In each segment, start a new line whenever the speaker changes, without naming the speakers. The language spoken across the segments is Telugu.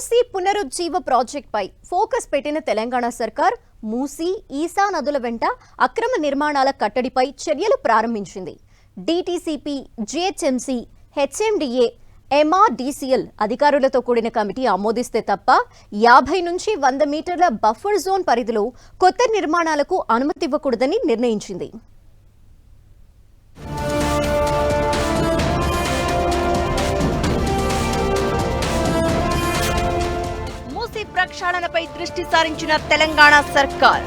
మూసీ పునరుజ్జీవ ప్రాజెక్టుపై ఫోకస్ పెట్టిన తెలంగాణ సర్కార్ మూసీ ఈసా నదుల వెంట అక్రమ నిర్మాణాల కట్టడిపై చర్యలు ప్రారంభించింది. డిటిసిపి, జిహెచ్ఎంసి, హెచ్ఎండిఏ, ఎంఆర్డీసీఎల్ అధికారులతో కూడిన కమిటీ ఆమోదిస్తే తప్ప 50 నుంచి 100 మీటర్ల బఫర్ జోన్ పరిధిలో కొత్త నిర్మాణాలకు అనుమతివ్వకూడదని నిర్ణయించింది.
మూసీ ప్రక్షాళనపై దృష్టి సారించిన తెలంగాణ సర్కార్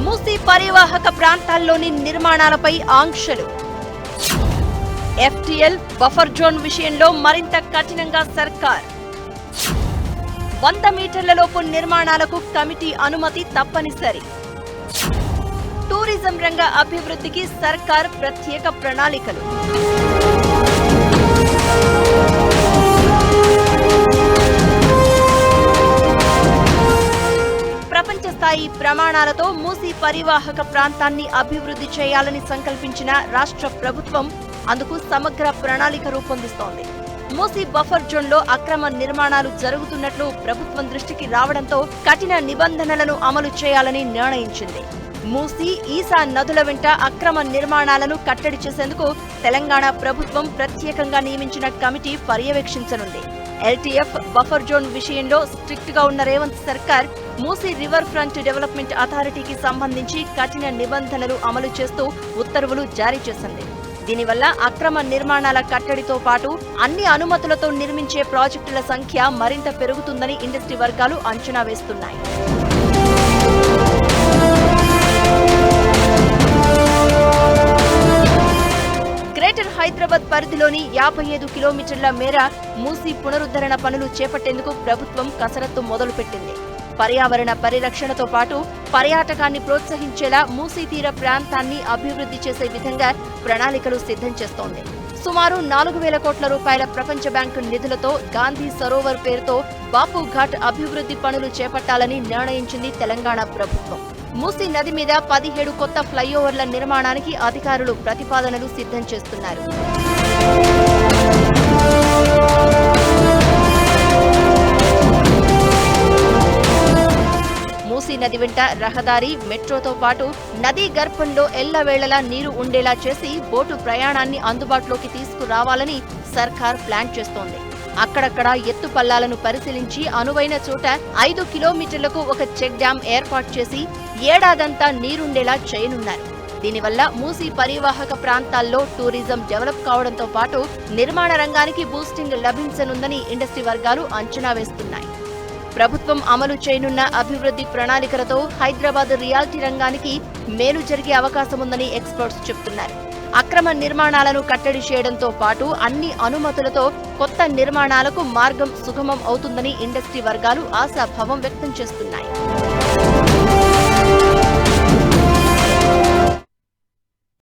మూసీ పరివాహక ప్రాంతాల్లోని నిర్మాణాలపై ఆంక్షలు, ఎఫ్టీఎల్ బఫర్ జోన్ విషయంలో మరింత కఠినంగా సర్కార్ 100 మీటర్లలోపు నిర్మాణాలకు కమిటీ అనుమతి తప్పనిసరి. టూరిజం రంగ అభివృద్ధికి సర్కార్ ప్రత్యేక ప్రణాళికలు. ప్రపంచ స్థాయి ప్రమాణాలతో మూసీ పరివాహక ప్రాంతాన్ని అభివృద్ధి చేయాలని సంకల్పించిన రాష్ట్ర ప్రభుత్వం అందుకు సమగ్ర ప్రణాళిక రూపొందిస్తోంది. మూసీ బఫర్ జోన్లో అక్రమ నిర్మాణాలు జరుగుతున్నట్లు ప్రభుత్వం దృష్టికి రావడంతో కఠిన నిబంధనలను అమలు చేయాలని నిర్ణయించింది. మూసీ, ఈసా నదుల వెంట అక్రమ నిర్మాణాలను కట్టడి చేసేందుకు తెలంగాణ ప్రభుత్వం ప్రత్యేకంగా నియమించిన కమిటీ పర్యవేక్షించనుంది. ఎల్టీఎఫ్ బఫర్ జోన్ విషయంలో స్ట్రిక్ట్ గా ఉన్న రేవంత్ సర్కార్ మూసీ రివర్ ఫ్రంట్ డెవలప్మెంట్ అథారిటీకి సంబంధించి కఠిన నిబంధనలు అమలు చేస్తూ ఉత్తర్వులు జారీ చేసింది. దీనివల్ల అక్రమ నిర్మాణాల కట్టడితో పాటు అన్ని అనుమతులతో నిర్మించే ప్రాజెక్టుల సంఖ్య మరింత పెరుగుతుందని ఇండస్ట్రీ వర్గాలు అంచనా వేస్తున్నాయి. గ్రేటర్ హైదరాబాద్ పరిధిలోని 55 కిలోమీటర్ల మేర మూసీ పునరుద్ధరణ పనులు చేపట్టేందుకు ప్రభుత్వం కసరత్తు మొదలుపెట్టింది. పర్యావరణ పరిరక్షణతో పాటు పర్యాటకాన్ని ప్రోత్సహించేలా మూసీ తీర ప్రాంతాన్ని అభివృద్ధి చేసే విధంగా ప్రణాళికలు సిద్ధం చేస్తోంది. సుమారు 4,000 కోట్ల రూపాయల ప్రపంచ బ్యాంకు నిధులతో గాంధీ సరోవర్ పేరుతో బాపు ఘాట్ అభివృద్ధి పనులు చేపట్టాలని నిర్ణయించింది తెలంగాణ ప్రభుత్వం. మూసీ నది మీద 17 కొత్త ఫ్లైఓవర్ల నిర్మాణానికి అధికారులు ప్రతిపాదనలు సిద్ధం చేస్తున్నారు. మూసీ నది వెంట రహదారి, మెట్రోతో పాటు నదీ గర్భంలో ఎల్లవేళలా నీరు ఉండేలా చేసి బోటు ప్రయాణాన్ని అందుబాటులోకి తీసుకురావాలని సర్కార్ ప్లాన్ చేస్తోంది. అక్కడక్కడ ఎత్తు పల్లాలను పరిశీలించి అనువైన చోట 5 కిలోమీటర్లకు ఒక చెక్ డ్యాం ఏర్పాటు చేసి ఏడాదంతా నీరుండేలా చేయనున్నారు. దీనివల్ల మూసీ పరివాహక ప్రాంతాల్లో టూరిజం డెవలప్ కావడంతో పాటు నిర్మాణ రంగానికి బూస్టింగ్ లభించనుందని ఇండస్ట్రీ వర్గాలు అంచనా వేస్తున్నాయి. ప్రభుత్వం అమలు చేయనున్న అభివృద్ధి ప్రణాళికలతో హైదరాబాద్ రియాలిటీ రంగానికి మేలు జరిగే అవకాశముందని ఎక్స్పర్ట్స్ చెబుతున్నారు. అక్రమ నిర్మాణాలను కట్టడి చేయడంతో పాటు అన్ని అనుమతులతో కొత్త నిర్మాణాలకు మార్గం సుగమం అవుతుందని ఇండస్ట్రీ వర్గాలు ఆశాభావం వ్యక్తం చేస్తున్నాయి.